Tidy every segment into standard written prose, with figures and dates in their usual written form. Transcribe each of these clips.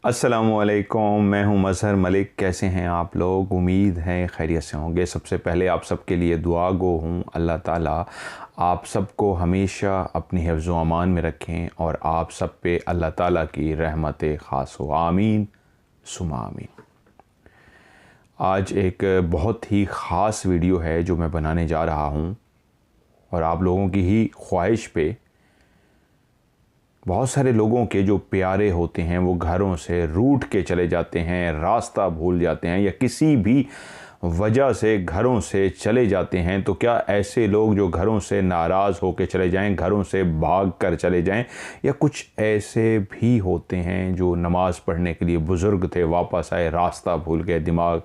अस्सलामुअलैकुम, मैं हूं मज़हर मलिक। कैसे हैं आप लोग? उम्मीद है खैरियत से होंगे। सबसे पहले आप सबके लिए दुआ गो हूं। अल्लाह ताला आप सबको हमेशा अपनी हिफ्ज़ व अमान में रखें और आप सब पे अल्लाह ताला की रहमत ख़ास हो। आमीन सुमा आमीन। आज एक बहुत ही ख़ास वीडियो है जो मैं बनाने जा रहा हूं और आप लोगों की ही ख्वाहिश पे। बहुत सारे लोगों के जो प्यारे होते हैं वो घरों से रूठ के चले जाते हैं, रास्ता भूल जाते हैं या किसी भी वजह से घरों से चले जाते हैं। तो क्या ऐसे लोग जो घरों से नाराज़ होकर चले जाएं, घरों से भाग कर चले जाएं, या कुछ ऐसे भी होते हैं जो नमाज़ पढ़ने के लिए बुज़ुर्ग थे, वापस आए, रास्ता भूल गए। दिमाग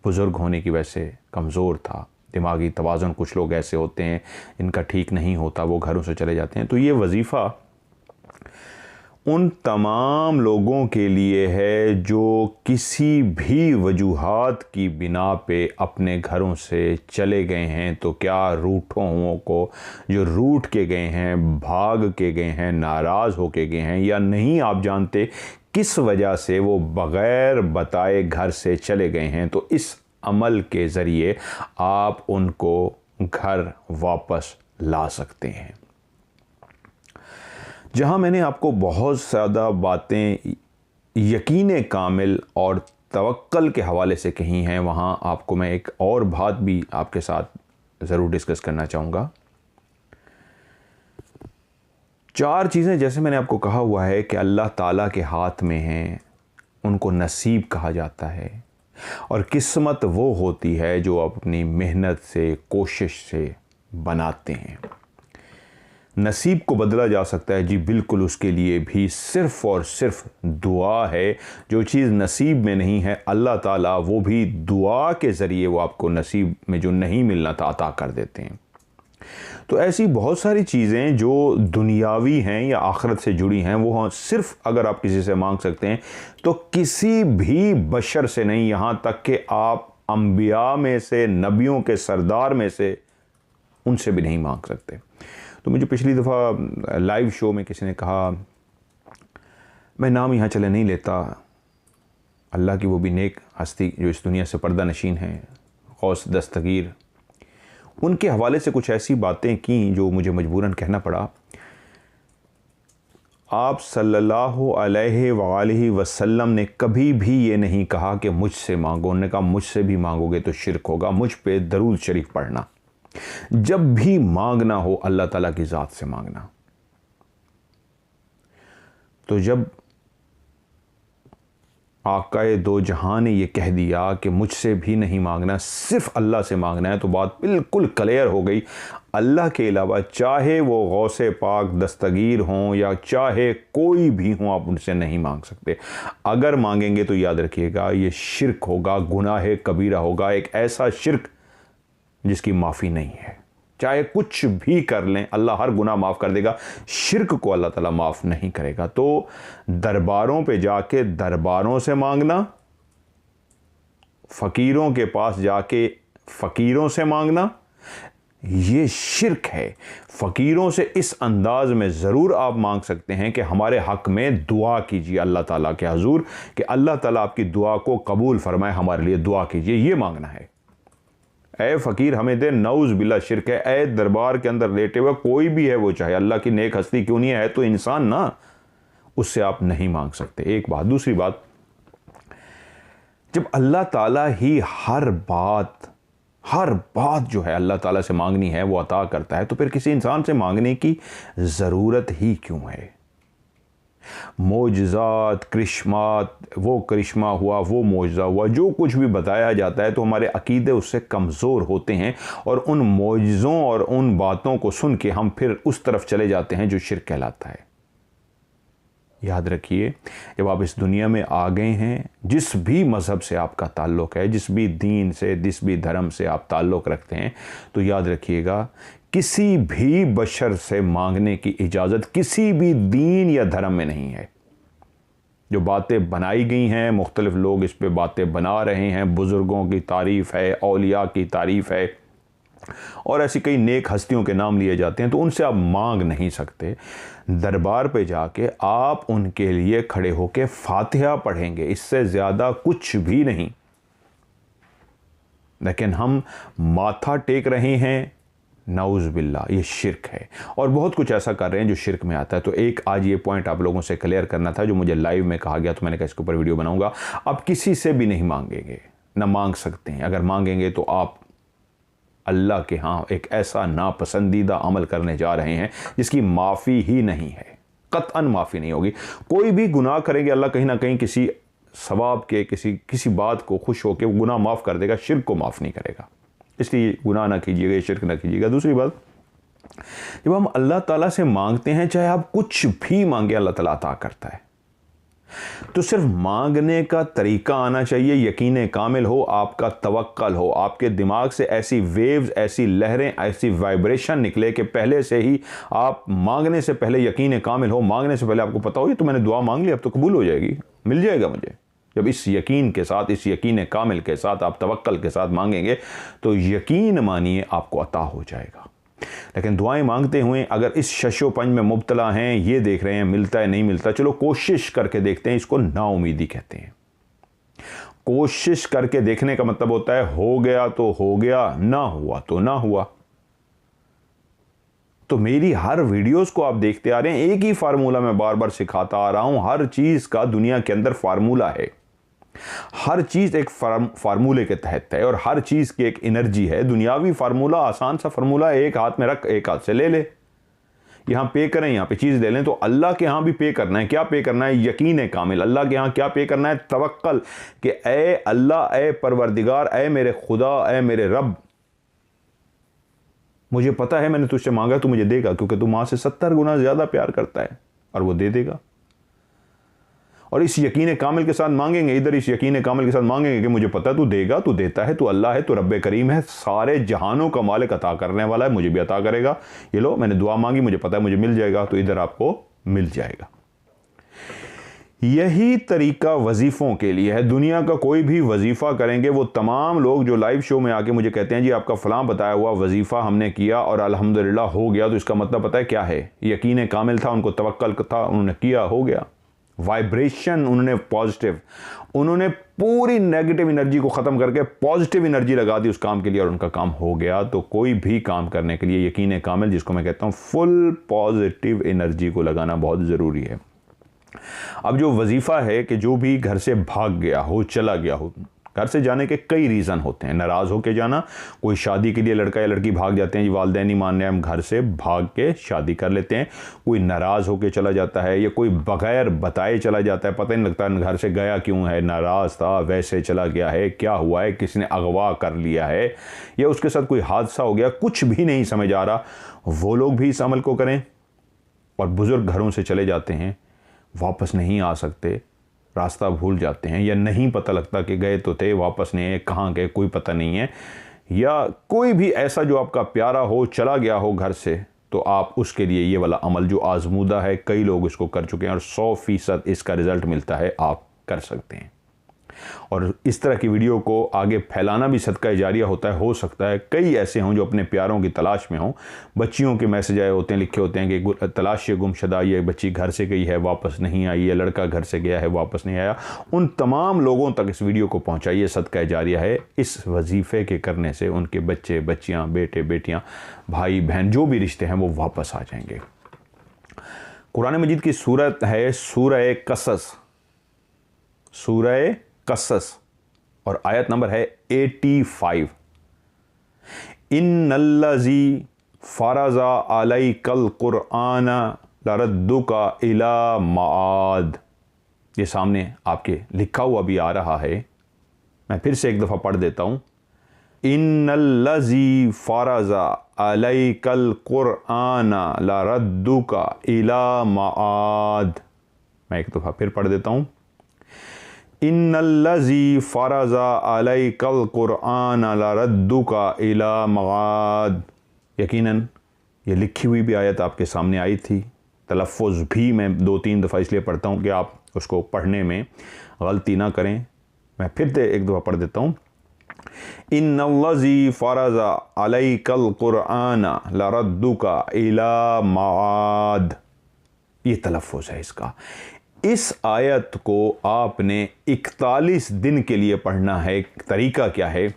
बुज़ुर्ग होने की वजह से कमज़ोर था, दिमागी तवाज़ुन कुछ लोग ऐसे होते हैं इनका ठीक नहीं होता, वो घरों से चले जाते हैं। तो ये वजीफ़ा उन तमाम लोगों के लिए है जो किसी भी वजूहात की बिना पे अपने घरों से चले गए हैं। तो क्या रूठों को जो रूठ के गए हैं, भाग के गए हैं, नाराज़ हो के गए हैं, या नहीं आप जानते किस वजह से वो बग़ैर बताए घर से चले गए हैं, तो इस अमल के ज़रिए आप उनको घर वापस ला सकते हैं। जहाँ मैंने आपको बहुत ज़्यादा बातें यकीन कामिल और तवक्कल के हवाले से कही हैं, वहाँ आपको मैं एक और बात भी आपके साथ ज़रूर डिस्कस करना चाहूँगा। 4 चीज़ें जैसे मैंने आपको कहा हुआ है कि अल्लाह ताला के हाथ में हैं, उनको नसीब कहा जाता है। और किस्मत वो होती है जो अपनी मेहनत से, कोशिश से बनाते हैं। नसीब को बदला जा सकता है, जी बिल्कुल, उसके लिए भी सिर्फ़ और सिर्फ दुआ है। जो चीज़ नसीब में नहीं है, अल्लाह ताला वो भी दुआ के ज़रिए वो आपको नसीब में जो नहीं मिलना था अता कर देते हैं। तो ऐसी बहुत सारी चीज़ें जो दुनियावी हैं या आखिरत से जुड़ी हैं, वो सिर्फ़ अगर आप किसी से मांग सकते हैं तो किसी भी बशर से नहीं, यहाँ तक कि आप अंबिया में से, नबियों के सरदार में से, उनसे भी नहीं मांग सकते। तो मुझे पिछली दफ़ा लाइव शो में किसी ने कहा, मैं नाम यहाँ चले नहीं लेता, अल्लाह की वो भी नेक हस्ती जो इस दुनिया से पर्दा नशीन है, गौस दस्तगीर, उनके हवाले से कुछ ऐसी बातें की जो मुझे मजबूरन कहना पड़ा। आप सल्लल्लाहु अलैहि वसल्लम ने कभी भी ये नहीं कहा कि मुझसे मांगो। उन्होंने कहा मुझसे भी मांगोगे तो शिरक होगा। मुझ पे दरूद शरीफ पढ़ना। जब भी मांगना हो अल्लाह ताला की ज़ात से मांगना। तो जब आकाए दो जहां ने ये कह दिया कि मुझसे भी नहीं मांगना, सिर्फ अल्लाह से मांगना है, तो बात बिल्कुल क्लियर हो गई। अल्लाह के अलावा चाहे वो गौसे पाक दस्तगीर हों या चाहे कोई भी हों, आप उनसे नहीं मांग सकते। अगर मांगेंगे तो याद रखिएगा ये शिरक होगा, गुनाह कबीरा होगा, एक ऐसा शिरक जिसकी माफ़ी नहीं है। चाहे कुछ भी कर लें, अल्लाह हर गुनाह माफ़ कर देगा, शिरक को अल्लाह ताला माफ़ नहीं करेगा। तो दरबारों पे जाके दरबारों से मांगना, फ़कीरों के पास जाके फ़कीरों से मांगना, ये शिरक है। फ़कीरों से इस अंदाज में ज़रूर आप मांग सकते हैं कि हमारे हक़ में दुआ कीजिए अल्लाह ताला के हुज़ूर, कि अल्लाह ताला आपकी दुआ को कबूल फरमाए, हमारे लिए दुआ कीजिए, ये मांगना है। ऐ फ़कीर हमें दे, नऊज़ बिल्ला शिरक है। ऐ दरबार के अंदर लेटे हुए कोई भी है, वो चाहे अल्लाह की नेक हस्ती क्यों नहीं है तो इंसान ना, उससे आप नहीं मांग सकते। एक बात। दूसरी बात, जब अल्लाह ताला ही हर बात जो है अल्लाह ताला से मांगनी है वो अता करता है, तो फिर किसी इंसान से मांगने की ज़रूरत ही क्यों है? मोजज़ात, करिश्मात, वो करिश्मा हुआ, वो मोजज़ा हुआ, जो कुछ भी बताया जाता है तो हमारे अकीदे उससे कमज़ोर होते हैं और उन मोजज़ों और उन बातों को सुन के हम फिर उस तरफ चले जाते हैं जो शिर्क कहलाता है। याद रखिए, जब आप इस दुनिया में आ गए हैं, जिस भी मज़हब से आपका ताल्लुक़ है, जिस भी दीन से, जिस भी धर्म से आप ताल्लुक़ रखते हैं, तो याद रखिएगा किसी भी बशर से मांगने की इजाज़त किसी भी दीन या धर्म में नहीं है। जो बातें बनाई गई हैं, मुख्तलिफ़ लोग इस पे बातें बना रहे हैं, बुज़ुर्गों की तारीफ़ है, औलिया की तारीफ़ है, और ऐसी कई नेक हस्तियों के नाम लिए जाते हैं, तो उनसे आप मांग नहीं सकते। दरबार पे जाके आप उनके लिए खड़े होके फातिहा पढ़ेंगे, इससे ज़्यादा कुछ भी नहीं। लेकिन हम माथा टेक रहे हैं, नाउज़ बिल्ला, ये शिरक है। और बहुत कुछ ऐसा कर रहे हैं जो शिरक में आता है। तो एक आज ये पॉइंट आप लोगों से क्लियर करना था जो मुझे लाइव में कहा गया, तो मैंने कहा इसके ऊपर वीडियो बनाऊंगा। आप किसी से भी नहीं मांगेंगे, ना मांग सकते हैं। अगर मांगेंगे तो आप अल्लाह के यहाँ एक ऐसा नापसंदीदा अमल करने जा रहे हैं जिसकी माफ़ी ही नहीं है, कतअन माफ़ी नहीं होगी। कोई भी गुनाह करेंगे, अल्लाह कहीं ना कहीं किसी सवाब के, किसी बात को खुश होकर वो गुनाह माफ़ कर देगा, शिरक को माफ़ नहीं करेगा। इसलिए गुनाह ना कीजिएगा, शिरक ना कीजिएगा। दूसरी बात, जब हम अल्लाह ताला से मांगते हैं, चाहे आप कुछ भी मांगे, अल्लाह ताला अता करता है। तो सिर्फ मांगने का तरीका आना चाहिए, यकीन कामिल हो, आपका तवक्कल हो, आपके दिमाग से ऐसी वेव्स, ऐसी लहरें, ऐसी वाइब्रेशन निकले कि पहले से ही आप मांगने से पहले यकीन कामिल हो, मांगने से पहले आपको पता हो ये तो मैंने दुआ मांग ली, अब तो कबूल हो जाएगी, मिल जाएगा मुझे। जब इस यकीन के साथ, इस यकीन कामिल के साथ आप तवक्कल के साथ मांगेंगे तो यकीन मानिए आपको अता हो जाएगा। लेकिन दुआएं मांगते हुए अगर इस शशोपंज में मुब्तला हैं, ये देख रहे हैं मिलता है नहीं मिलता, चलो कोशिश करके देखते हैं, इसको नाउमीदी कहते हैं। कोशिश करके देखने का मतलब होता है हो गया तो हो गया, ना हुआ तो ना हुआ। तो मेरी हर वीडियोस को आप देखते आ रहे हैं, एक ही फार्मूला मैं बार बार सिखाता आ रहा हूं। हर चीज का दुनिया के अंदर फार्मूला है, हर चीज एक फार्मूले के तहत है और हर चीज की एक एनर्जी है। दुनियावी फार्मूला आसान सा फार्मूला है, एक हाथ में रख, एक हाथ से ले ले, यहां पे करें, यहां पे चीज ले लें। तो अल्लाह के यहां भी पे करना है, क्या पे करना है? यकीन कामिल। अल्लाह के यहां क्या पे करना है? तवक्कल, कि ए अल्लाह, ए परवरदिगार, ए मेरे खुदा, ए मेरे रब, मुझे पता है मैंने तुझसे मांगा तू मुझे देगा, क्योंकि तू मां से 70 गुना ज्यादा प्यार करता है और वो दे देगा। और इस यकीन कामिल के साथ मांगेंगे, इधर इस यकीन कामिल के साथ मांगेंगे कि मुझे पता है तू देगा, तू देता है, तू अल्लाह है, तू रब्बे करीम है, सारे जहानों का मालिक, अता करने वाला है, मुझे भी अता करेगा। ये लो मैंने दुआ मांगी, मुझे पता है मुझे मिल जाएगा, तो इधर आपको मिल जाएगा। यही तरीका वजीफों के लिए है। दुनिया का कोई भी वजीफा करेंगे, वो तमाम लोग जो लाइव शो में आके मुझे कहते हैं जी आपका फलां बताया हुआ वजीफा हमने किया और अल्हम्दुलिल्लाह हो गया, तो इसका मतलब पता है क्या है? यकीन कामिल था, उनको तवक्कल था, उन्होंने किया, हो गया। वाइब्रेशन उन्होंने पॉजिटिव, उन्होंने पूरी नेगेटिव एनर्जी को ख़त्म करके पॉजिटिव एनर्जी लगा दी उस काम के लिए और उनका काम हो गया। तो कोई भी काम करने के लिए यकीन कामिल, जिसको मैं कहता हूँ फुल पॉजिटिव एनर्जी को लगाना बहुत ज़रूरी है। अब जो वजीफ़ा है कि जो भी घर से भाग गया हो, चला गया हो, घर से जाने के कई रीज़न होते हैं। नाराज़ होकर जाना, कोई शादी के लिए लड़का या लड़की भाग जाते हैं, वालिदैन नहीं मान रहे, हम घर से भाग के शादी कर लेते हैं। कोई नाराज़ होकर चला जाता है, या कोई बगैर बताए चला जाता है, पता नहीं लगता घर से गया क्यों है, नाराज़ था वैसे चला गया है, क्या हुआ है, किसने अगवा कर लिया है, या उसके साथ कोई हादसा हो गया, कुछ भी नहीं समझ आ रहा। वो लोग भी इस अमल को करें। और बुज़ुर्ग घरों से चले जाते हैं, वापस नहीं आ सकते, रास्ता भूल जाते हैं, या नहीं पता लगता कि गए तो थे, वापस नहीं है, कहाँ गए कोई पता नहीं है, या कोई भी ऐसा जो आपका प्यारा हो चला गया हो घर से, तो आप उसके लिए ये वाला अमल जो आजमूदा है, कई लोग इसको कर चुके हैं और 100% इसका रिजल्ट मिलता है, आप कर सकते हैं। और इस तरह की वीडियो को आगे फैलाना भी सदका जारिया होता है। हो सकता है कई ऐसे हों जो अपने प्यारों की तलाश में हों, बच्चियों के मैसेज आए होते हैं, लिखे होते हैं कि तलाश गुमशुदा, ये बच्ची घर से गई है वापस नहीं आई, ये लड़का घर से गया है वापस नहीं आया। उन तमाम लोगों तक इस वीडियो को पहुँचाइए, सदका जारिया है। इस वजीफ़े के करने से उनके बच्चे बच्चियाँ, बेटे बेटियाँ, भाई बहन, जो भी रिश्ते हैं वो वापस आ जाएंगे। कुरान मजीद की सूरत है सूरह कसस, सूरह कसस, और आयत नंबर है 85। इन्नल्लज़ी फ़रज़ा अलैकल क़ुरआन लरद्दुका इला माद। ये सामने आपके लिखा हुआ भी आ रहा है, मैं फिर से एक दफ़ा पढ़ देता हूँ। इन्नल्लज़ी फ़रज़ा अलैकल क़ुरआन लरद्दुका इला माद। मैं एक दफ़ा फिर पढ़ देता हूँ। इन्नल्लज़ी फ़रज़ा अलैकल क़ुरआन लरद्दुका इला मआद। यकीनन ये लिखी हुई भी आयत आपके सामने आई थी, तलफ़ुज़ भी मैं 2-3 दफ़ा इसलिए पढ़ता हूँ कि आप उसको पढ़ने में गलती ना करें। मैं फिर से एक दफ़ा पढ़ देता हूँ। इन्नल्लज़ी फ़रज़ अलैकल क़ुरआन लरद्दुका इला माद, ये तलफ़्फ़ुज़ है इसका। इस आयत को आपने 41 दिन के लिए पढ़ना है। तरीका क्या है?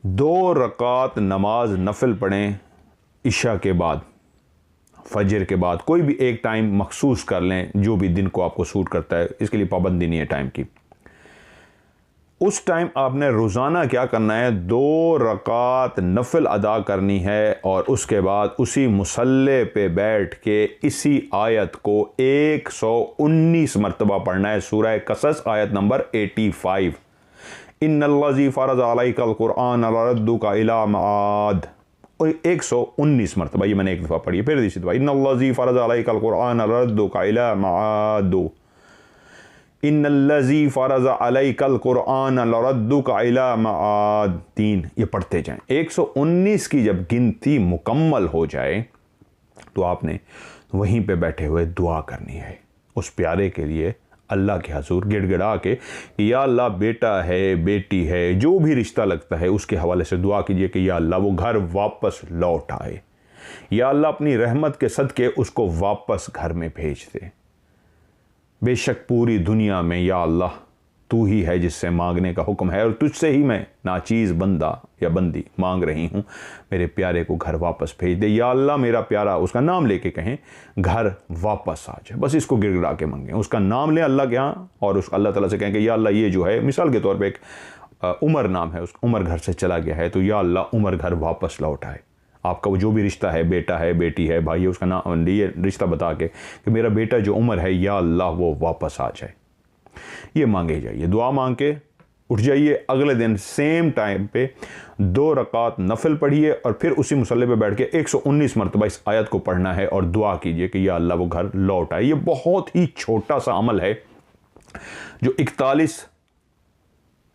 2 रकात नमाज नफिल पढ़ें इशा के बाद, फजर के बाद, कोई भी एक टाइम मखसूस कर लें जो भी दिन को आपको सूट करता है, इसके लिए पाबंदी नहीं है टाइम की। उस टाइम आपने रोज़ाना क्या करना है? 2 रकात नफिल अदा करनी है और उसके बाद उसी मुसल्ले पे बैठ के इसी आयत को 119 मरतबा पढ़ना है। सूरह कसस आयत नंबर 85, इन्नल्लज़ी फ़रज़ अलैकल क़ुरआन लरद्दुका इला माद, 119 मरतबा। ये मैंने एक दफ़ा पढ़ी, फिर दूसरी दफ़ा, इन्नल्लज़ी फ़रज़ अलैकल क़ुरआन लरद्दुका इला माद, इन्नल्लज़ी फ़रज़ अलैकल क़ुरआन लरद्दुका इला माद, 3। ये पढ़ते जाएं। 119 की जब गिनती मुकम्मल हो जाए तो आपने वहीं पे बैठे हुए दुआ करनी है उस प्यारे के लिए, अल्लाह के हजूर गिड़गिड़ा के, या अल्लाह बेटा है, बेटी है, जो भी रिश्ता लगता है उसके हवाले से दुआ कीजिए कि या अल्लाह वो घर वापस लौट आए, या अल्लाह अपनी रहमत के सदके उसको वापस घर में भेज दे। बेशक पूरी दुनिया में या अल्लाह तू ही है जिससे मांगने का हुक्म है और तुझसे ही मैं नाचीज़ बंदा या बंदी मांग रही हूँ, मेरे प्यारे को घर वापस भेज दे। या अल्लाह मेरा प्यारा, उसका नाम लेके कहें, घर वापस आ जाए। बस इसको गिड़गिड़ा के मांगें, उसका नाम लें अल्लाह के यहाँ और उस अल्लाह ताला से कहें कि या अल्लाह ये जो है, मिसाल के तौर पर एक उमर नाम है, उस उमर घर से चला गया है, तो या अल्लाह उमर घर वापस लौट आए। आपका वो जो भी रिश्ता है, बेटा है, बेटी है, भाई है, उसका नाम ये रिश्ता बता के कि मेरा बेटा जो उमर है, या अल्लाह वो वापस आ जाए। ये मांगे जाइए, दुआ मांग के उठ जाइए। अगले दिन सेम टाइम पे 2 रकात नफिल पढ़िए और फिर उसी मुसल्ले पे बैठ के 119 मरतबा इस आयत को पढ़ना है और दुआ कीजिए कि या अल्लाह वो घर लौट आए। ये बहुत ही छोटा सा अमल है जो 41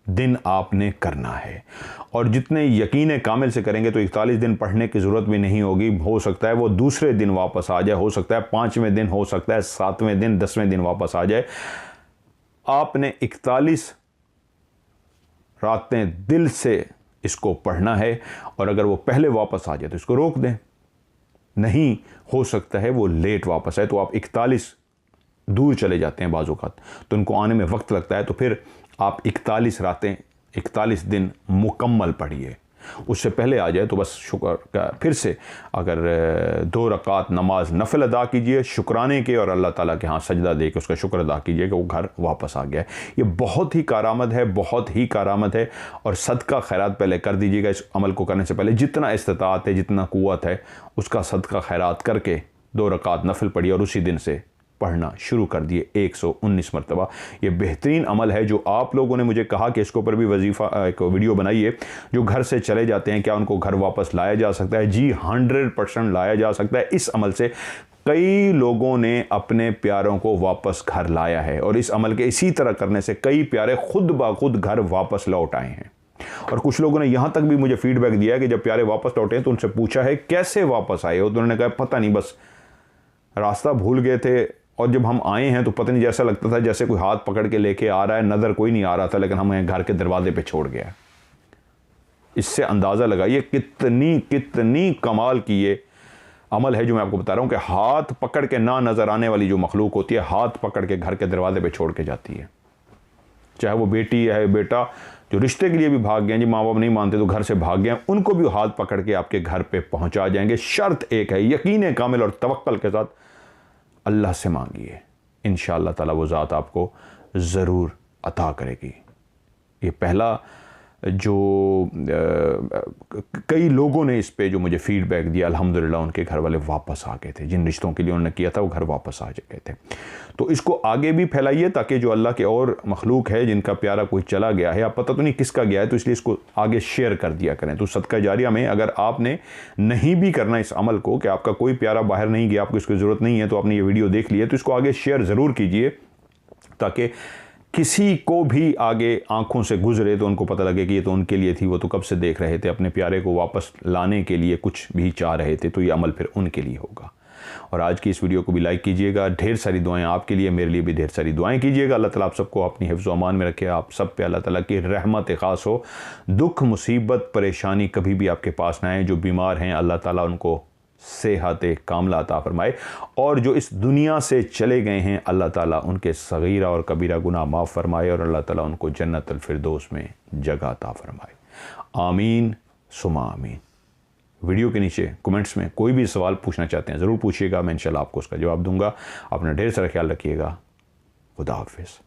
दिन आपने करना है, और जितने यकीन कामिल से करेंगे तो 41 दिन पढ़ने की ज़रूरत भी नहीं होगी। हो सकता है वो दूसरे दिन वापस आ जाए, हो सकता है 5वें दिन, हो सकता है 7वें दिन, 10वें दिन वापस आ जाए। आपने 41 रातें दिल से इसको पढ़ना है, और अगर वो पहले वापस आ जाए तो इसको रोक दें। नहीं हो सकता है वो लेट वापस आए, तो आप 41 दूर चले जाते हैं बाज़-औक़ात, तो उनको आने में वक्त लगता है, तो फिर आप 41 रातें, 41 दिन मुकम्मल पढ़िए। उससे पहले आ जाए तो बस शुक्र का फिर से अगर 2 रकात नमाज नफिल अदा कीजिए शुक्राने के, और अल्लाह ताला के यहाँ सजदा दे के उसका शुक्र अदा कीजिए कि वो घर वापस आ गया है। ये बहुत ही कारामद है, बहुत ही कारामद है। और सदका खैरात पहले कर दीजिएगा इस अमल को करने से पहले, जितना इस्तिताअत है, जितना क़ुव्वत है, उसका सदका खैरात करके 2 रकात नफिल पढ़िए और उसी दिन से पढ़ना शुरू कर दिए 119 मरतबा। ये बेहतरीन अमल है जो आप लोगों ने मुझे कहा कि इसके ऊपर भी वजीफ़ा एक वीडियो बनाइए। जो घर से चले जाते हैं, क्या उनको घर वापस लाया जा सकता है? जी 100% लाया जा सकता है। इस अमल से कई लोगों ने अपने प्यारों को वापस घर लाया है, और इस अमल के इसी तरह करने से कई प्यारे खुद ब खुद घर वापस लौट आए हैं। और कुछ लोगों ने यहाँ तक भी मुझे फीडबैक दिया कि जब प्यारे वापस लौटे तो उनसे पूछा है कैसे वापस आए हो, तो उन्होंने कहा पता नहीं, बस रास्ता भूल गए थे, और जब हम आए हैं तो पता नहीं, जैसा लगता था जैसे कोई हाथ पकड़ के लेके आ रहा है, नज़र कोई नहीं आ रहा था, लेकिन हमें घर के दरवाजे पे छोड़ गया। इससे अंदाज़ा लगाइए कितनी कितनी कमाल की ये अमल है जो मैं आपको बता रहा हूँ कि हाथ पकड़ के ना नज़र आने वाली जो मखलूक होती है, हाथ पकड़ के घर के दरवाजे पे छोड़ के जाती है। चाहे वो बेटी है, बेटा, जो रिश्ते के लिए भी भाग गए, जी माँ बाप नहीं मानते तो घर से भाग गए, उनको भी हाथ पकड़ के आपके घर पे पहुँचा जाएंगे। शर्त एक है, यकीन कामिल और तवक्कल के साथ अल्लाह से मांगिए, इंशाअल्लाह ताला वो ज़ात आपको ज़रूर अता करेगी। ये पहला जो कई लोगों ने इस पे जो मुझे फ़ीडबैक दिया, अल्हम्दुलिल्लाह उनके घर वाले वापस आ गए थे, जिन रिश्तों के लिए उन्होंने किया था वो घर वापस आ गए थे। तो इसको आगे भी फैलाइए ताकि जो अल्लाह के और मखलूक है जिनका प्यारा कोई चला गया है, आप पता तो नहीं किसका गया है, तो इसलिए इसको आगे शेयर कर दिया करें। तो सदका जारिया में अगर आपने नहीं भी करना इस अमल को, कि आपका कोई प्यारा बाहर नहीं गया, आपको इसकी ज़रूरत नहीं है, तो आपने ये वीडियो देख ली है, तो इसको आगे शेयर ज़रूर कीजिए ताकि किसी को भी आगे आंखों से गुजरे तो उनको पता लगे कि ये तो उनके लिए थी, वो तो कब से देख रहे थे, अपने प्यारे को वापस लाने के लिए कुछ भी चाह रहे थे, तो ये अमल फिर उनके लिए होगा। और आज की इस वीडियो को भी लाइक कीजिएगा। ढेर सारी दुआएं आपके लिए, मेरे लिए भी ढेर सारी दुआएं कीजिएगा। अल्लाह ताला आप सबको अपनी हिफ्ज़ व अमान में रखे। आप सब पे अल्लाह ताला की रहमत ख़ास हो। दुख, मुसीबत, परेशानी कभी भी आपके पास ना आए। जो बीमार हैं अल्लाह ताला उनको सेहत कामला अता फरमाए, और जो इस दुनिया से चले गए हैं अल्लाह ताला उनके सगीरा और कबीरा गुनाह माफ़ फरमाए, और अल्लाह ताला उनको जन्नतुल फिरदौस में जगह अता फरमाए। आमीन सुमा आमीन। वीडियो के नीचे कमेंट्स में कोई भी सवाल पूछना चाहते हैं ज़रूर पूछिएगा, मैं इंशाल्लाह आपको उसका जवाब दूंगा। अपना ढेर सारा ख्याल रखिएगा। खुदा हाफिज़।